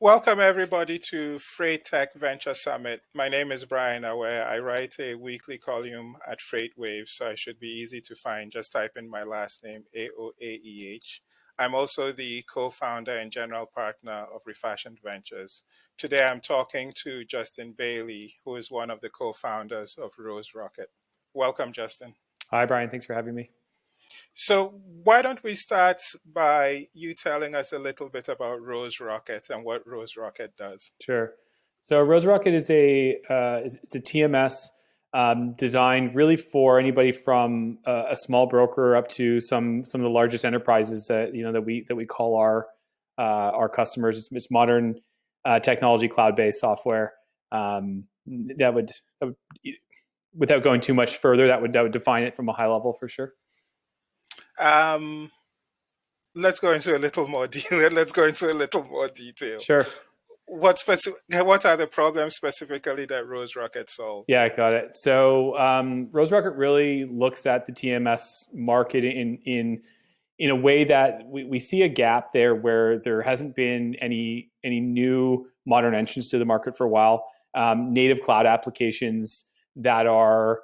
Welcome, everybody, to Freight Tech Venture Summit. My name is Aoaeh. I write a weekly column at FreightWaves, so I should be easy to find. Just type in my last name, Aoaeh. I'm also the co-founder and general partner of REFASHIOND Ventures. Today, I'm talking to Justin Bailie, who is one of the co-founders of Rose Rocket. Welcome, Justin. Hi, Brian. Thanks for having me. So why don't we start by you telling us a little bit about Rose Rocket and what Rose Rocket does? Sure. So Rose Rocket is it's a TMS designed really for anybody from a small broker up to some of the largest enterprises that we call our customers. It's modern technology, cloud-based software. That would, without going too much further, that would define it from a high level for sure. Let's go into a little more detail. Sure. What are the problems specifically that Rose Rocket solves? Yeah, I got it. So Rose Rocket really looks at the TMS market in a way that we see a gap there where there hasn't been any new modern entrants to the market for a while. Native cloud applications that are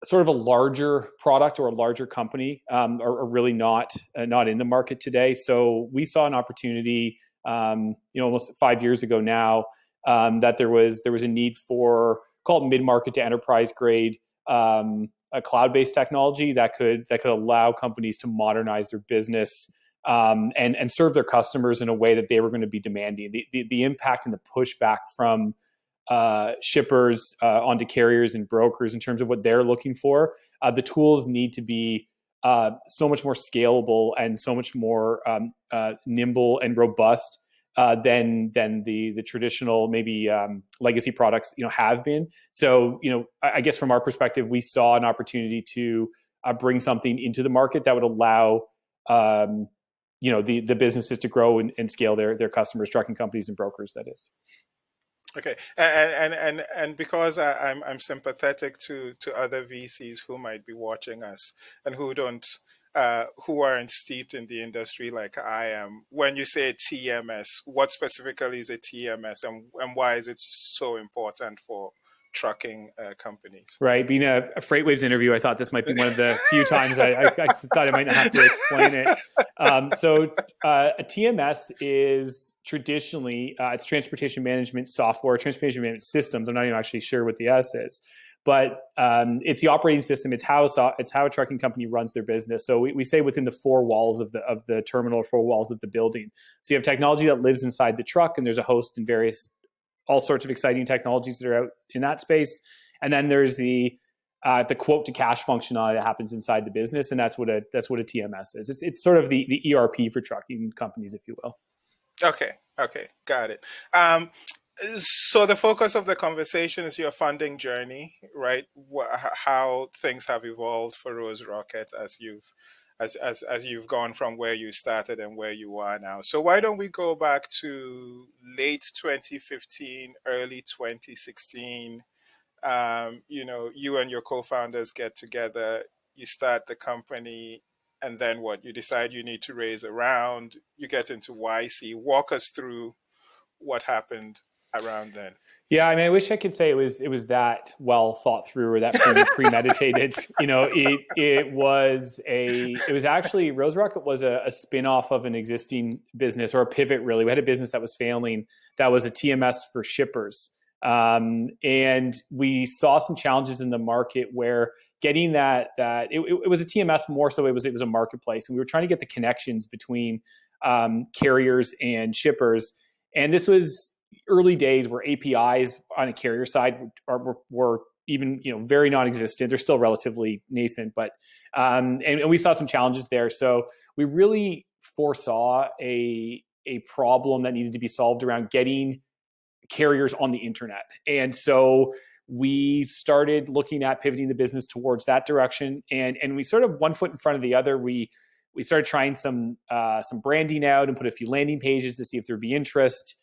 sort of a larger product or a larger company are really not in the market today. So we saw an opportunity, almost 5 years ago now, that there was a need for, call it mid-market to enterprise grade, a cloud-based technology that could allow companies to modernize their business and serve their customers in a way that they were going to be demanding. The impact and the pushback from shippers onto carriers and brokers in terms of what they're looking for. The tools need to be so much more scalable and so much more nimble and robust than the traditional maybe legacy products have been. So I guess from our perspective, we saw an opportunity to bring something into the market that would allow the businesses to grow and scale their customers, trucking companies and brokers, that is. Okay, and because I'm sympathetic to other VCs who might be watching us and who aren't steeped in the industry like I am, when you say TMS, what specifically is a TMS, and why is it so important for trucking companies? Right, being a FreightWaves interview, I thought this might be one of the few times I thought I might not have to explain it. So a TMS is traditionally it's transportation management software, transportation management systems. I'm not even actually sure what the S is, but it's the operating system. It's how a trucking company runs their business. So we say within the four walls of the terminal, four walls of the building. So you have technology that lives inside the truck, and there's a host and all sorts of exciting technologies that are out in that space. And then there's the quote to cash functionality that happens inside the business, and that's what a TMS is. It's sort of the ERP for trucking companies, if you will. Okay, got it. So the focus of the conversation is your funding journey, right? How things have evolved for Rose Rocket as you've gone from where you started and where you are now. So why don't we go back to late 2015, early 2016? You and your co-founders get together, you start the company, and then what? You decide you need to raise a round, you get into YC. Walk us through what happened around then. Yeah, I mean, I wish I could say it was that well thought through or that premeditated. It was actually Rose Rocket was a spin-off of an existing business, or a pivot really. We had a business that was failing that was a TMS for shippers. And we saw some challenges in the market where getting that it was a TMS more so it was a marketplace, and we were trying to get the connections between carriers and shippers. And this was early days where APIs on a carrier side were even very non-existent. They're still relatively nascent, but and we saw some challenges there. So we really foresaw a problem that needed to be solved around getting carriers on the internet. And so we started looking at pivoting the business towards that direction. And we sort of one foot in front of the other. We started trying some branding out and put a few landing pages to see if there'd be interest.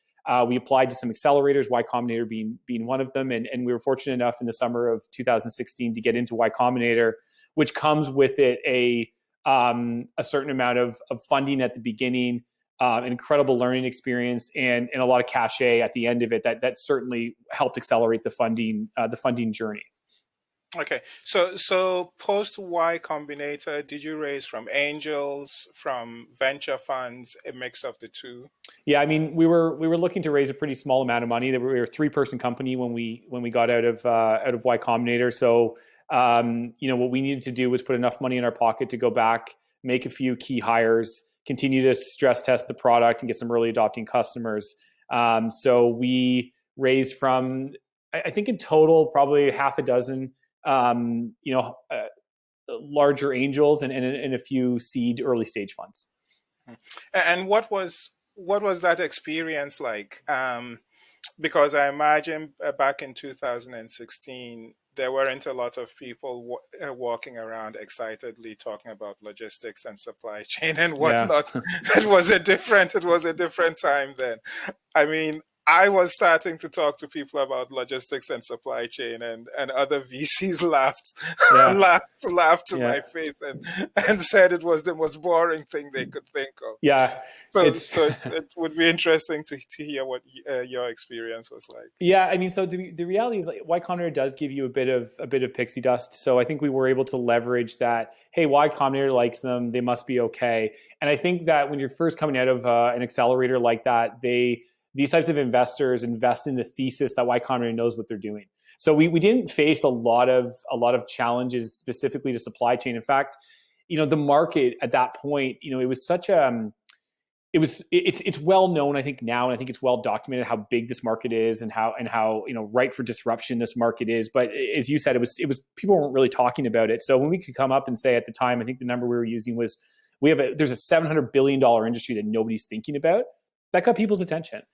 We applied to some accelerators, Y Combinator being one of them. And we were fortunate enough in the summer of 2016 to get into Y Combinator, which comes with it a certain amount of funding at the beginning, an incredible learning experience, and a lot of cachet at the end of it that certainly helped accelerate the funding journey. Okay, so post Y Combinator, did you raise from angels, from venture funds, a mix of the two? Yeah, I mean, we were looking to raise a pretty small amount of money. We were a 3-person company when we got out of Y Combinator. So what we needed to do was put enough money in our pocket to go back, make a few key hires, continue to stress test the product, and get some early adopting customers. So we raised from, I think in total, probably half a dozen, larger angels and a few seed early stage funds. And what was that experience like? Because I imagine back in 2016, there weren't a lot of people walking around excitedly talking about logistics and supply chain and Yeah. whatnot. It was a different time then. I mean, I was starting to talk to people about logistics and supply chain, and other VCs laughed, Yeah. laughed to Yeah. my face, and said it was the most boring thing they could think of. Yeah. It's It would be interesting to hear what your experience was like. Yeah, I mean, so the reality is, like, Y Combinator does give you a bit of pixie dust. So I think we were able to leverage that. Hey, Y Combinator likes them; they must be okay. And I think that when you're first coming out of an accelerator like that, these types of investors invest in the thesis that Y Combinator knows what they're doing. So we didn't face a lot of challenges specifically to supply chain. In fact, the market at that point, it was such a it's well known, I think, now, and I think it's well documented how big this market is and how ripe for disruption this market is. But as you said, it was people weren't really talking about it. So when we could come up and say at the time, I think the number we were using was there's a $700 billion industry that nobody's thinking about. That got people's attention.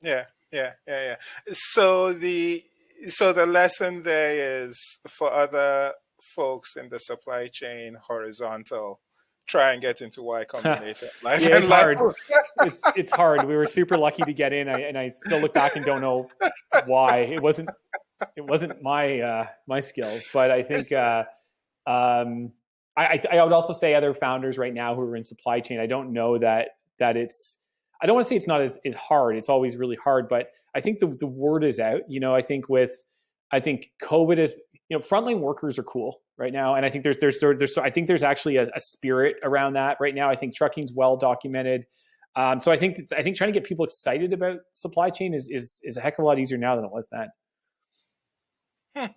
Yeah. So the lesson there is for other folks in the supply chain horizontal, try and get into Y Combinator. Life Yeah, and it's life. hard. It's hard. We were super lucky to get in, and I still look back and don't know why. It wasn't my skills, but I think I would also say other founders right now who are in supply chain. I don't know that it's. I don't want to say it's not as hard. It's always really hard, but I think the word is out. I think COVID is, frontline workers are cool right now, and I think there's actually a spirit around that right now. I think trucking's well documented. So I think trying to get people excited about supply chain is a heck of a lot easier now than it was then. Hmm.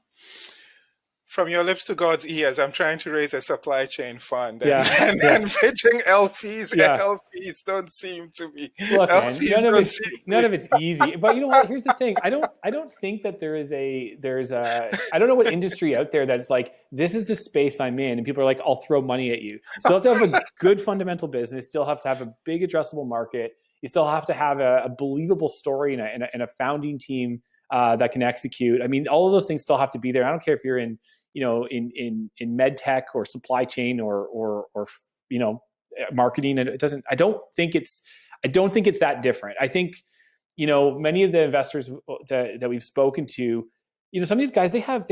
From your lips to God's ears, I'm trying to raise a supply chain fund, Yeah, and pitching LPs. yeah. LPs don't seem to be. Look, man, LPs don't seem to none be. of it's easy. But you know what? Here's the thing. I don't think that there's I don't know what industry out there that's like, this is the space I'm in, and people are like, I'll throw money at you. Still have to have a good fundamental business. Still have to have a big addressable market. You still have to have a believable story and a founding team that can execute. I mean, all of those things still have to be there. I don't care if you're in med tech or supply chain or marketing. And I don't think it's that different. I think, many of the investors that we've spoken to, some of these guys, they have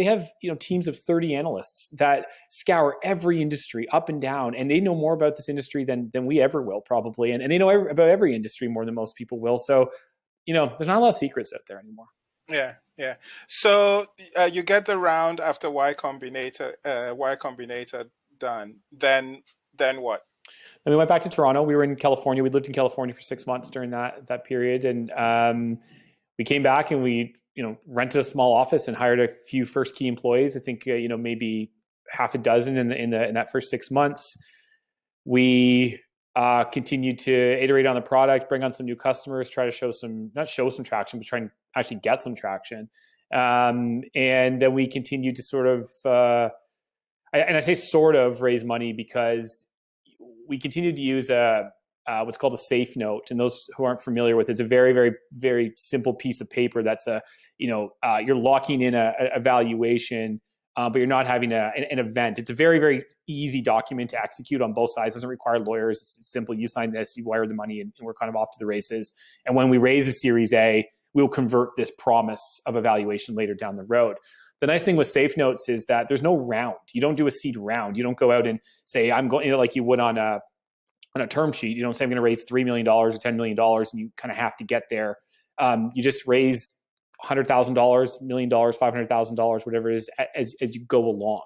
teams of 30 analysts that scour every industry up and down, and they know more about this industry than we ever will, probably. And they know about every industry more than most people will. So, there's not a lot of secrets out there anymore. Yeah. So you get the round after Y Combinator done. Then what? And we went back to Toronto. We were in California. We lived in California for 6 months during that period, and we came back and we rented a small office and hired a few first key employees. I think maybe half a dozen in that first 6 months. We continued to iterate on the product, bring on some new customers, try to not show some traction, but try and actually get some traction. And then we continued to sort of, and I say sort of, raise money because we continued to use what's called a safe note. And those who aren't familiar with it, it's a very, very, very simple piece of paper that's you're locking in a valuation, but you're not having an event. It's a very, very easy document to execute on both sides. It doesn't require lawyers. It's simple. You sign this, you wire the money, and we're kind of off to the races. And when we raise a Series A, we'll convert this promise of a valuation later down the road. The nice thing with safe notes is that there's no round. You don't do a seed round. You don't go out and say, I'm going, like you would on on a term sheet. You don't say I'm going to raise $3 million or $10 million, and you kind of have to get there. You just raise $100,000, $1 million, $500,000, whatever it is, as you go along.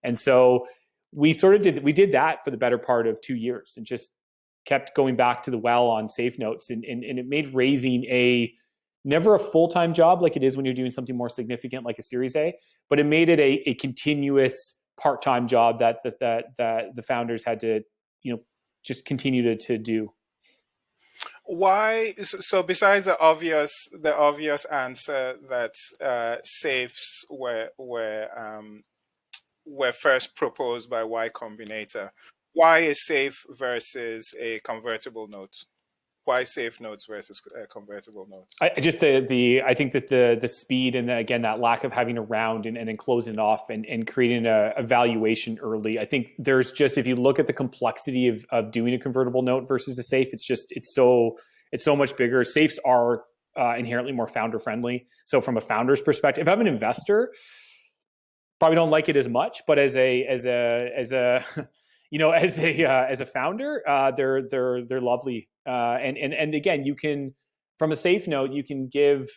And so we did that for the better part of 2 years, and just kept going back to the well on safe notes, and it made raising never a full-time job like it is when you're doing something more significant like a Series A, but it made it a continuous part-time job that the founders had to, just continue to do. Why? So besides the obvious answer that safes were first proposed by Y Combinator, why a safe versus a convertible note? Why safe notes versus convertible notes? I just I think that the speed, and again, that lack of having a round and then closing it off, and creating a valuation early. I think there's just, if you look at the complexity of doing a convertible note versus a safe, it's so much bigger. Safes are inherently more founder friendly. So from a founder's perspective, if I'm an investor, probably don't like it as much, but as a as a founder, they're lovely. And again, you can, from a safe note, you can give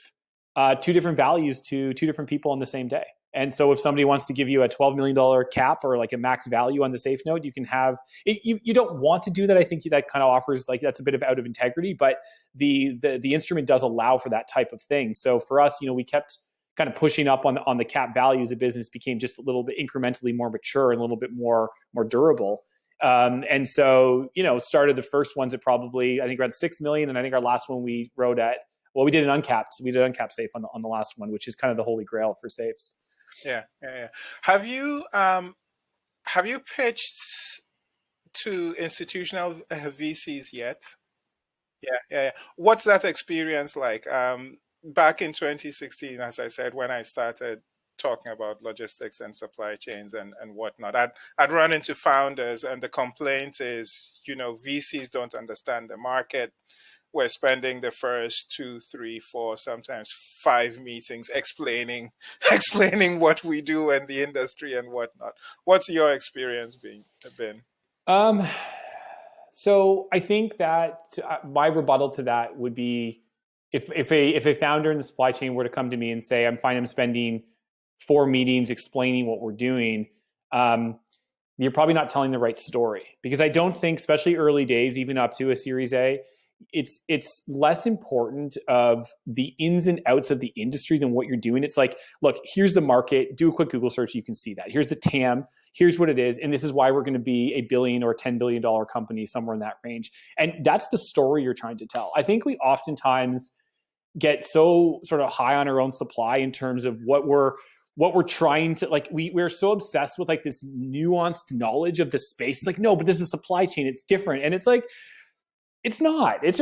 two different values to two different people on the same day. And so if somebody wants to give you a $12 million cap or like a max value on the safe note, you can have it. You don't want to do that. I think that kind of offers, like, that's a bit of out of integrity, but the instrument does allow for that type of thing. So for us, we kept kind of pushing up on the cap values. The business became just a little bit incrementally more mature and a little bit more durable. And so, started the first ones at probably, I think, around 6 million. And I think our last one we wrote at, well, we did uncapped safe on the last one, which is kind of the holy grail for safes. Yeah. Have you pitched to institutional VCs yet? Yeah. What's that experience like? Back in 2016, as I said, when I started talking about logistics and supply chains and whatnot, I'd run into founders, and the complaint is, VCs don't understand the market. We're spending the first 2, 3, 4, sometimes 5 meetings explaining explaining what we do and the industry and whatnot. What's your experience been? Um, so I think that my rebuttal to that would be, if a founder in the supply chain were to come to me and say, I'm spending 4 meetings explaining what we're doing, you're probably not telling the right story. Because I don't think, especially early days, even up to a Series A, it's less important of the ins and outs of the industry than what you're doing. It's like, look, here's the market. Do a quick Google search, you can see that. Here's the TAM. Here's what it is, and this is why we're going to be a billion or $10 billion company, somewhere in that range. And that's the story you're trying to tell. I think we oftentimes get so sort of high on our own supply in terms of what we're trying to, like, we're so obsessed with, like, this nuanced knowledge of the space. It's like, no, but this is supply chain, it's different. And it's like, it's not. It's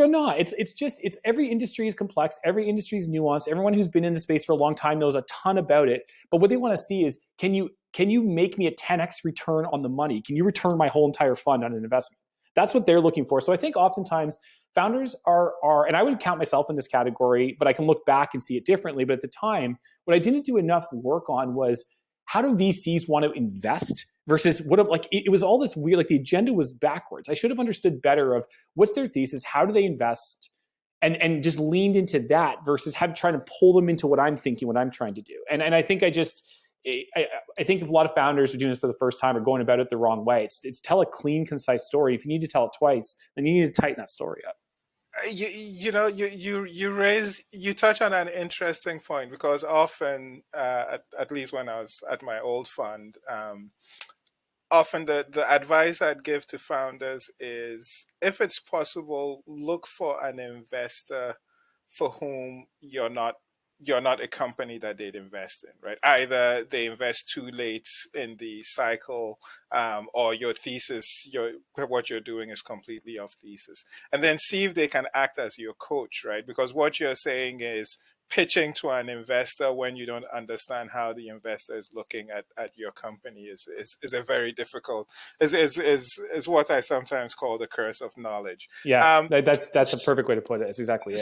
every industry is complex. Every industry is nuanced. Everyone who's been in the space for a long time knows a ton about it. But what they want to see is, can you make me a 10x return on the money? Can you return my whole entire fund on an investment? That's what they're looking for. So I think oftentimes founders are, and I would count myself in this category, but I can look back and see it differently. But at the time, what I didn't do enough work on was, how do VCs want to invest versus what, like, it was all this weird, like, the agenda was backwards. I should have understood better of what's their thesis, how do they invest, and just leaned into that versus trying to pull them into what I'm thinking, what I'm trying to do. And I think I think if a lot of founders are doing this for the first time or going about it the wrong way, it's tell a clean, concise story. If you need to tell it twice, then you need to tighten that story up. You touch on an interesting point, because often, at least when I was at my old fund, often the advice I'd give to founders is, if it's possible, look for an investor for whom you're not a company that they'd invest in, right? Either they invest too late in the cycle, or your thesis, what you're doing is completely off thesis. And then see if they can act as your coach, right? Because what you're saying is, pitching to an investor when you don't understand how the investor is looking at your company is a very difficult, is what I sometimes call the curse of knowledge. Yeah, that's a perfect way to put it. It's exactly it.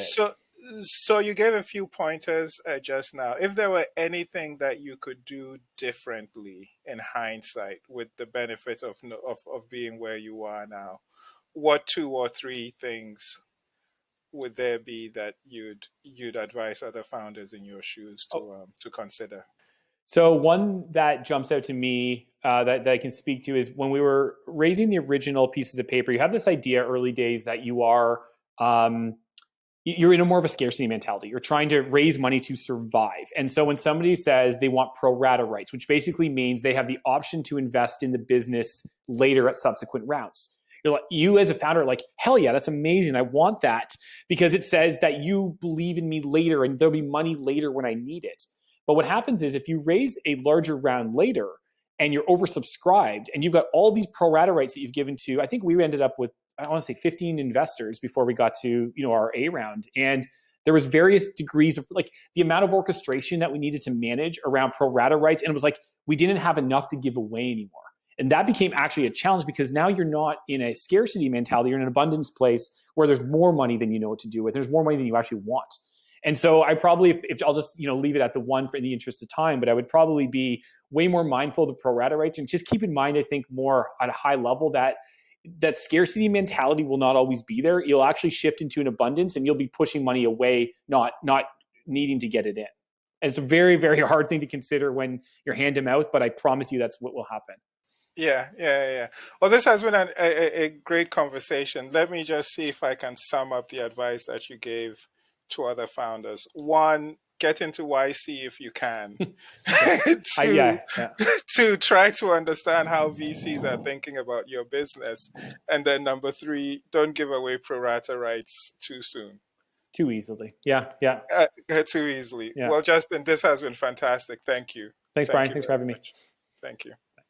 So you gave a few pointers just now. If there were anything that you could do differently in hindsight, with the benefit of being where you are now, what 2 or 3 things would there be that you'd advise other founders in your shoes Oh, to consider? so one that jumps out to me that I can speak to is when we were raising the original pieces of paper, you have this idea early days that um, you're in a more of a scarcity mentality. You're trying to raise money to survive. And so when somebody says they want pro rata rights, which basically means they have the option to invest in the business later at subsequent rounds. You're like, you as a founder are like, hell yeah, that's amazing. I want that because it says that you believe in me later and there'll be money later when I need it. But what happens is if you raise a larger round later and you're oversubscribed and you've got all these pro rata rights that you've given to, I think we ended up with, I want to say 15 investors before we got to, our A round. And there was various degrees of like the amount of orchestration that we needed to manage around pro rata rights. And it was like, we didn't have enough to give away anymore. And that became actually a challenge because now you're not in a scarcity mentality, you're in an abundance place where there's more money than you know what to do with. There's more money than you actually want. And so I probably, if I'll just, leave it at the one for in the interest of time, but I would probably be way more mindful of the pro rata rights and just keep in mind, I think more at a high level that scarcity mentality will not always be there. You'll actually shift into an abundance and you'll be pushing money away, not needing to get it in. And it's a very, very hard thing to consider when you're hand to mouth, but I promise you that's what will happen. Yeah. Well, this has been a great conversation. Let me just see if I can sum up the advice that you gave to other founders. One, get into YC if you can. Two, Yeah. to try to understand how VCs are thinking about your business. And then number 3, don't give away pro rata rights too soon. Too easily. Yeah. Too easily. Yeah. Well, Justin, this has been fantastic. Thank you. Thanks, Thank Brian. you Thanks for very having me. much. Thank you.